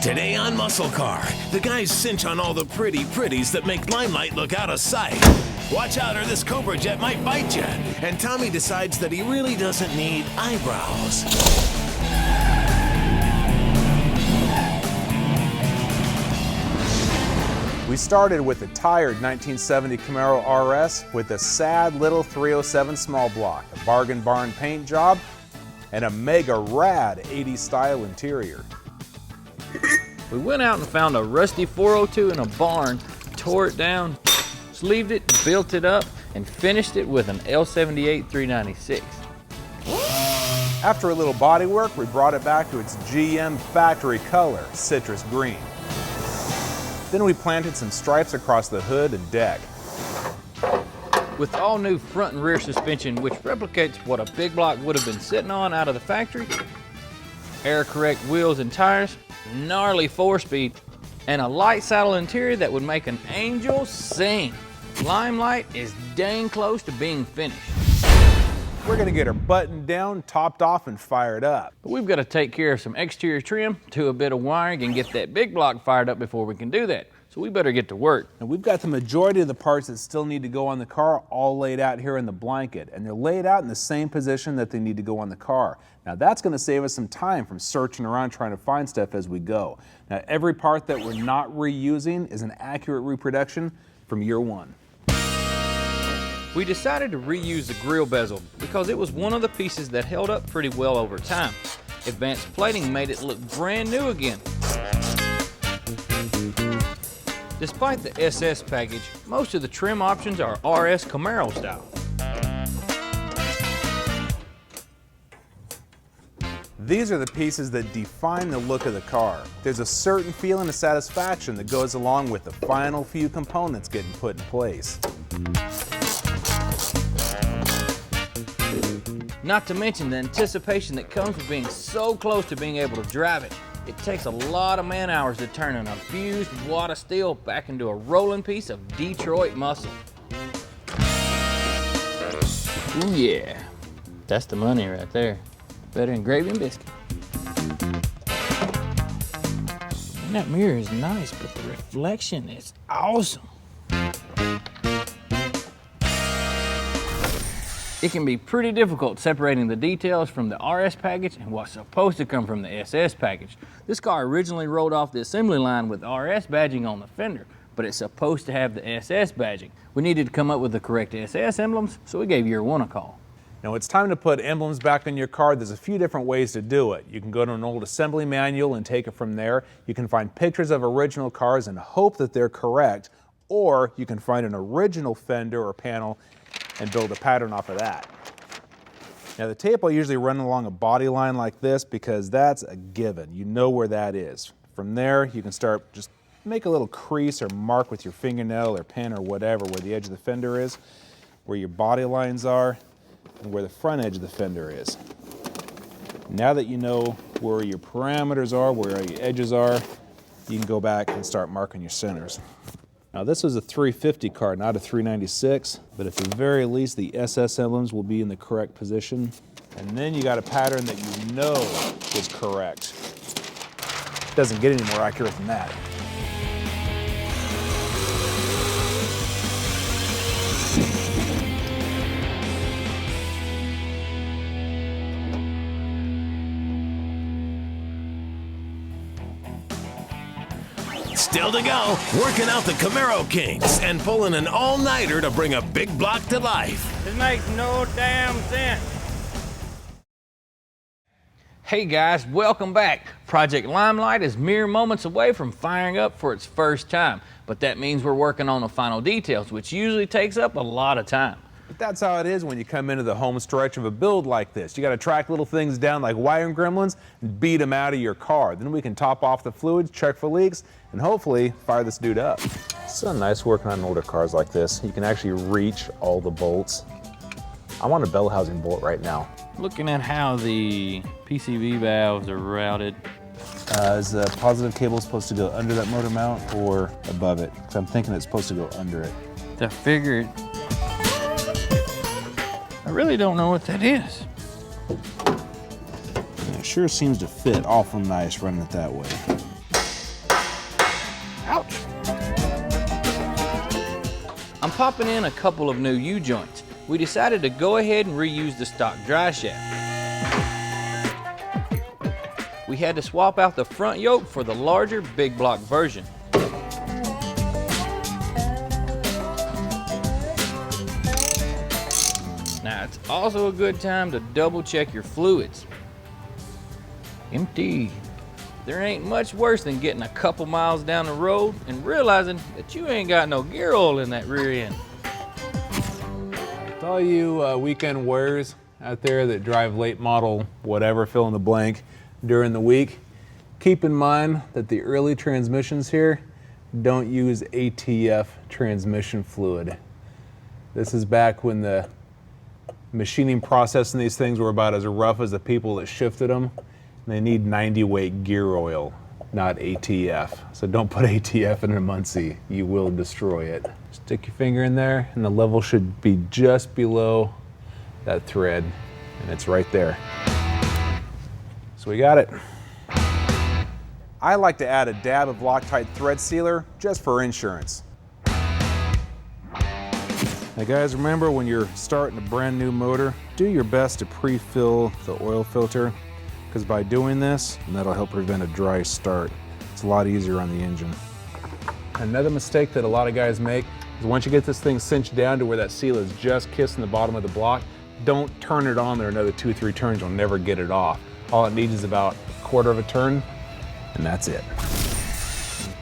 Today on MuscleCar, the guys cinch on all the pretties that make Limelight look out of sight. Watch out or this Cobra Jet might bite you. And Tommy decides that he really doesn't need eyebrows. We started with a tired 1970 Camaro RS with a sad little 307 small block, a bargain barn paint job, and a mega rad 80s style interior. We went out and found a rusty 402 in a barn, tore it down, sleeved it, built it up, and finished it with an L78 396. After a little body work, we brought it back to its GM factory color, citrus green. Then we planted some stripes across the hood and deck. With all new front and rear suspension, which replicates what a big block would have been sitting on out of the factory, air correct wheels and tires, gnarly 4-speed, and a light saddle interior that would make an angel sing. Limelight is dang close to being finished. We're gonna get her buttoned down, topped off, and fired up. But we've got to take care of some exterior trim, do a bit of wiring, and get that big block fired up before we can do that. So we better get to work. And we've got the majority of the parts that still need to go on the car all laid out here in the blanket. And they're laid out in the same position that they need to go on the car. Now that's gonna save us some time from searching around trying to find stuff as we go. Now every part that we're not reusing is an accurate reproduction from YearOne. We decided to reuse the grill bezel because it was one of the pieces that held up pretty well over time. Advanced plating made it look brand new again. Despite the SS package, most of the trim options are RS Camaro style. These are the pieces that define the look of the car. There's a certain feeling of satisfaction that goes along with the final few components getting put in place. Not to mention the anticipation that comes with being so close to being able to drive it. It takes a lot of man hours to turn an abused wad of steel back into a rolling piece of Detroit muscle. Ooh yeah, that's the money right there. Better than gravy and biscuit. And that mirror is nice, but the reflection is awesome. It can be pretty difficult separating the details from the RS package and what's supposed to come from the SS package. This car originally rolled off the assembly line with RS badging on the fender, but it's supposed to have the SS badging. We needed to come up with the correct SS emblems, so we gave YearOne a call. Now it's time to put emblems back on your car. There's a few different ways to do it. You can go to an old assembly manual and take it from there. You can find pictures of original cars and hope that they're correct, or you can find an original fender or panel and build a pattern off of that. Now the tape will usually run along a body line like this because that's a given. You know where that is. From there you can start, just make a little crease or mark with your fingernail or pen or whatever where the edge of the fender is, where your body lines are, and where the front edge of the fender is. Now that you know where your parameters are, where your edges are, you can go back and start marking your centers. Now this is a 350 car, not a 396, but at the very least the SS emblems will be in the correct position. And then you got a pattern that you know is correct. Doesn't get any more accurate than that. Still to go, working out the Camaro kinks and pulling an all-nighter to bring a big block to life. This makes no damn sense. Hey guys, welcome back. Project Limelight is mere moments away from firing up for its first time, but that means we're working on the final details, which usually takes up a lot of time. But that's how it is when you come into the home stretch of a build like this. You got to track little things down like wiring gremlins and beat them out of your car. Then we can top off the fluids, check for leaks, and hopefully fire this dude up. It's so nice working on older cars like this. You can actually reach all the bolts. I want a bell housing bolt right now. Looking at how the PCV valves are routed. Is the positive cable supposed to go under that motor mount or above it? Because I'm thinking it's supposed to go under it. I figured. I really don't know what that is. Yeah, it sure seems to fit awful nice running it that way. popping in a couple of new U-joints, we decided to go ahead and reuse the stock dry shaft. We had to swap out the front yoke for the larger big block version. Now it's also a good time to double check your fluids. Empty. There ain't much worse than getting a couple miles down the road and realizing that you ain't got no gear oil in that rear end. To all you weekend warriors out there that drive late model, whatever, fill in the blank, during the week, keep in mind that the early transmissions here don't use ATF transmission fluid. This is back when the machining process in these things were about as rough as the people that shifted them. They need 90 weight gear oil, not ATF. So don't put ATF in a Muncie, you will destroy it. Stick your finger in there and the level should be just below that thread, and it's right there. So we got it. I like to add a dab of Loctite thread sealer just for insurance. Now guys, remember when you're starting a brand new motor, do your best to pre-fill the oil filter, because by doing this, that'll help prevent a dry start. It's a lot easier on the engine. Another mistake that a lot of guys make is once you get this thing cinched down to where that seal is just kissing the bottom of the block, don't turn it on there another 2-3 turns, you'll never get it off. All it needs is about a quarter of a turn, and that's it.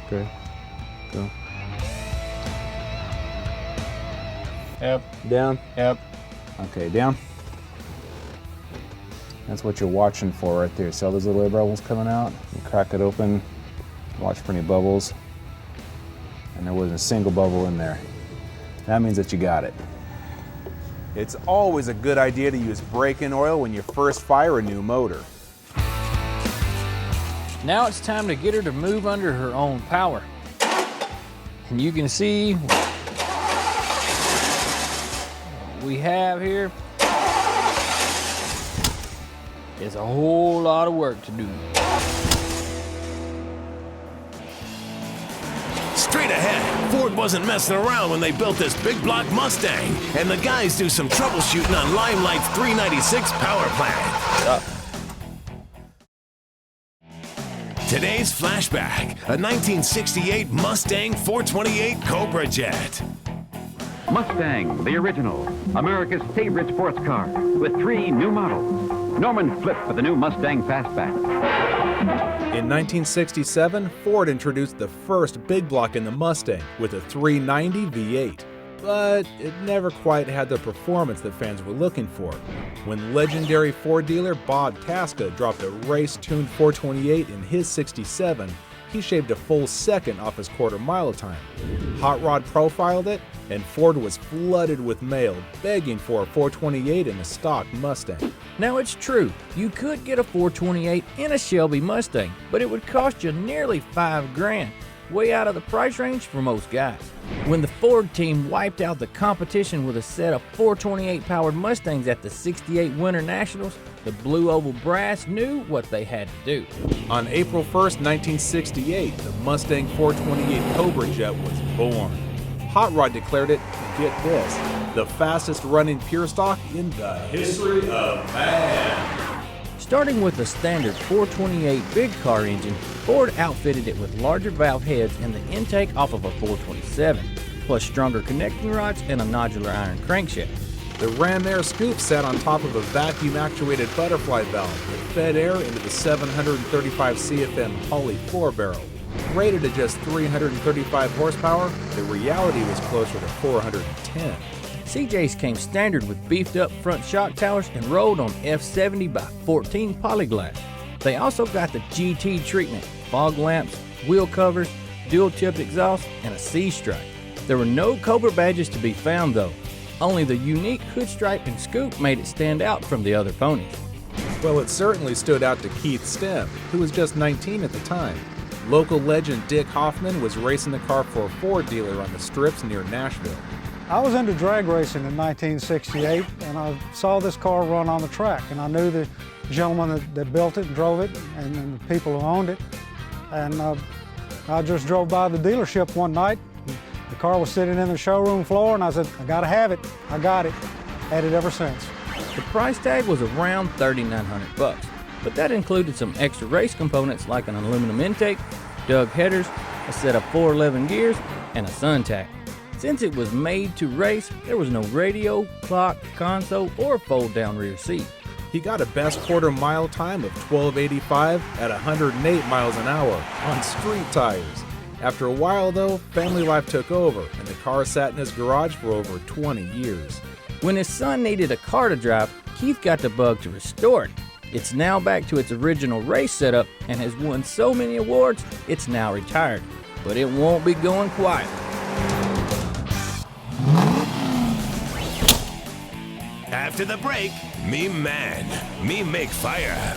Okay, go. Yep. Down? Yep. Okay, down. That's what you're watching for right there. See all those little air bubbles coming out? You crack it open, watch for any bubbles. And there wasn't a single bubble in there. That means that you got it. It's always a good idea to use break-in oil when you first fire a new motor. Now it's time to get her to move under her own power. And you can see what we have here is a whole lot of work to do. Straight ahead, Ford wasn't messing around when they built this big block Mustang, and the guys do some troubleshooting on Limelight's 396 power plant. Today's Flashback, a 1968 Mustang 428 Cobra Jet. Mustang, the original, America's favorite sports car, with 3 new models. Norman flipped for the new Mustang Fastback. In 1967, Ford introduced the first big block in the Mustang with a 390 V8. But it never quite had the performance that fans were looking for. When legendary Ford dealer Bob Tasca dropped a race-tuned 428 in his 67, he shaved a full second off his quarter-mile time. Hot Rod profiled it, and Ford was flooded with mail begging for a 428 in a stock Mustang. Now it's true, you could get a 428 in a Shelby Mustang, but it would cost you nearly $5 grand, way out of the price range for most guys. When the Ford team wiped out the competition with a set of 428 powered Mustangs at the 68 Winter Nationals, the Blue Oval Brass knew what they had to do. On April 1st, 1968, the Mustang 428 Cobra Jet was born. Hot Rod declared it, get this, the fastest running pure stock in the history of man. Starting with a standard 428 big car engine, Ford outfitted it with larger valve heads and the intake off of a 427, plus stronger connecting rods and a nodular iron crankshaft. The Ram Air Scoop sat on top of a vacuum-actuated butterfly valve that fed air into the 735 CFM Holley 4-barrel. Rated at just 335 horsepower, the reality was closer to 410. CJs came standard with beefed-up front shock towers and rolled on F70 by 14 polyglass. They also got the GT treatment, fog lamps, wheel covers, dual-tipped exhaust, and a C-stripe. There were no Cobra badges to be found though. Only the unique hood stripe and scoop made it stand out from the other ponies. Well, it certainly stood out to Keith Stem, who was just 19 at the time. Local legend Dick Hoffman was racing the car for a Ford dealer on the strips near Nashville. I was into drag racing in 1968, and I saw this car run on the track, and I knew the gentleman that built it and drove it, and the people who owned it. And I just drove by the dealership one night, The car was sitting in the showroom floor, and I said, I gotta have it. I got it. Had it ever since. The price tag was around $3,900, but that included some extra race components like an aluminum intake, dug headers, a set of 411 gears, and a sun tack. Since it was made to race, there was no radio, clock, console, or fold-down rear seat. He got a best quarter mile time of 12:85 at 108 miles an hour on street tires. After a while though, family life took over and the car sat in his garage for over 20 years. When his son needed a car to drive, Keith got the bug to restore it. It's now back to its original race setup and has won so many awards, it's now retired. But it won't be going quiet. After the break, me man, me make fire.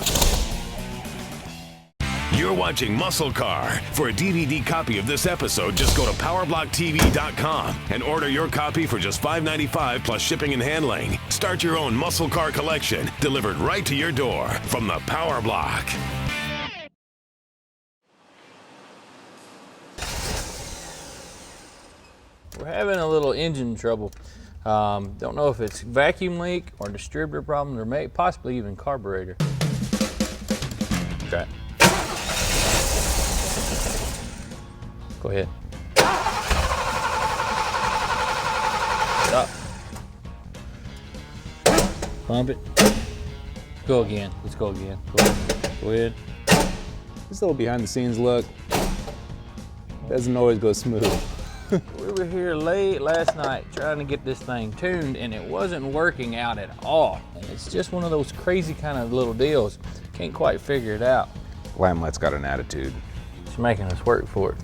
You're watching MuscleCar. For a DVD copy of this episode, just go to PowerblockTV.com and order your copy for just $5.95 plus shipping and handling. Start your own MuscleCar collection, delivered right to your door from the Power Block. We're having a little engine trouble. Don't know if it's vacuum leak or distributor problem or possibly even carburetor. Okay. Go ahead. Stop. Pump it. Go again. Let's go again. Go ahead. This little behind the scenes look doesn't always go smooth. We were here late last night trying to get this thing tuned and it wasn't working out at all. And it's just one of those crazy kind of little deals. Can't quite figure it out. Limelight's got an attitude. It's making us work for it.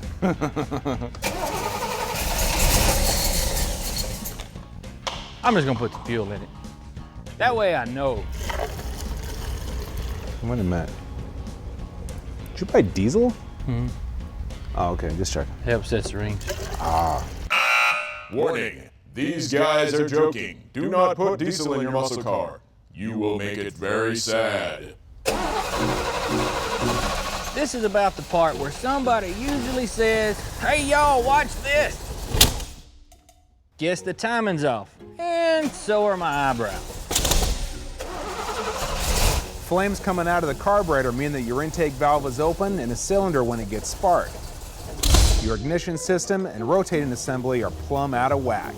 I'm just gonna put the fuel in it. That way I know. Wait a minute. Did you buy diesel? Mm-hmm. Oh, okay, just checking. It upsets the rings. Warning, these guys are joking. Do not put diesel in your muscle car. You will make it very sad. This is about the part where somebody usually says, hey y'all, watch this. Guess the timing's off, and so are my eyebrows. Flames coming out of the carburetor mean that your intake valve is open and a cylinder when it gets sparked. Your ignition system and rotating assembly are plumb out of whack.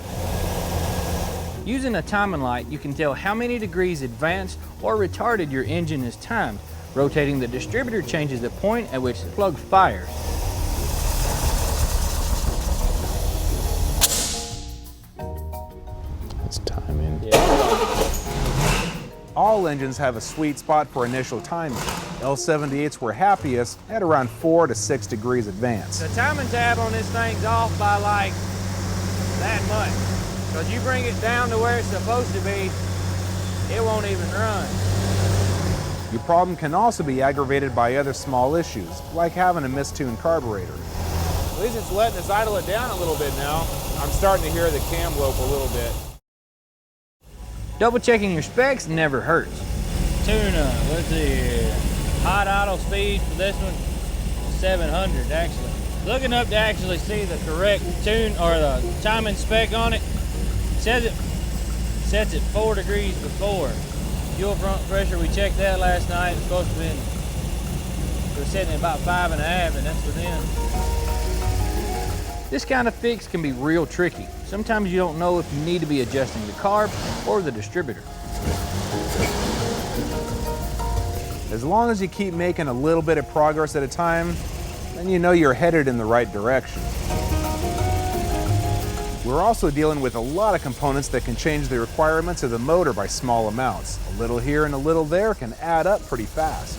Using a timing light, you can tell how many degrees advanced or retarded your engine is timed. Rotating the distributor changes the point at which the plug fires. That's timing. Yeah. All engines have a sweet spot for initial timing. L78s were happiest at around 4 to 6 degrees advanced. The timing tab on this thing's off by like that much. Because you bring it down to where it's supposed to be, it won't even run. Your problem can also be aggravated by other small issues, like having a mistuned carburetor. At least it's letting us idle it down a little bit now. I'm starting to hear the cam lope a little bit. Double checking your specs never hurts. Tune-up, let's see here. Hot idle speed for this one, 700 actually. Looking up to actually see the correct tune or the timing spec on it, says it sets it 4 degrees before. Fuel front pressure, we checked that last night. It's supposed to be, we're sitting at about 5.5, and that's within. This kind of fix can be real tricky. Sometimes you don't know if you need to be adjusting the carb or the distributor. As long as you keep making a little bit of progress at a time, then you know you're headed in the right direction. We're also dealing with a lot of components that can change the requirements of the motor by small amounts. A little here and a little there can add up pretty fast.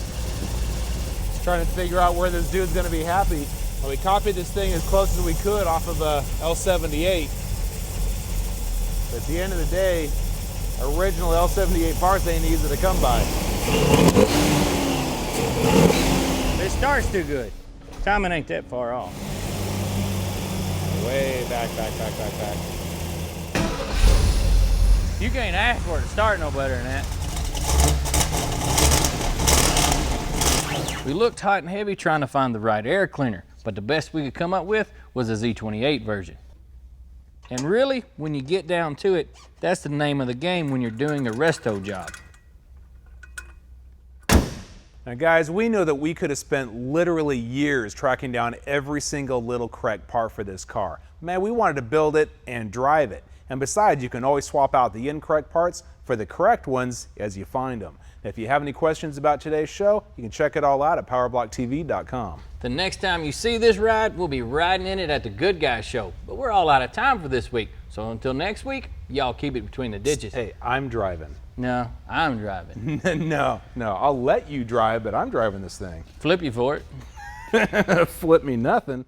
Just trying to figure out where this dude's gonna be happy. Well, we copied this thing as close as we could off of a L78. But at the end of the day, original L78 parts ain't easy to come by. It starts too good. Timing ain't that far off. Way back. You can't ask for it to start no better than that. We looked hot and heavy trying to find the right air cleaner, but the best we could come up with was a Z28 version. And really, when you get down to it, that's the name of the game when you're doing a resto job. Now guys, we know that we could have spent literally years tracking down every single little correct part for this car. Man, we wanted to build it and drive it. And besides, you can always swap out the incorrect parts for the correct ones as you find them. If you have any questions about today's show, you can check it all out at powerblock.tv.com. The next time you see this ride, we'll be riding in it at the Good Guys show. But we're all out of time for this week. So until next week, y'all keep it between the ditches. Hey, I'm driving. No, I'm driving. No, I'll let you drive, but I'm driving this thing. Flip you for it. Flip me nothing.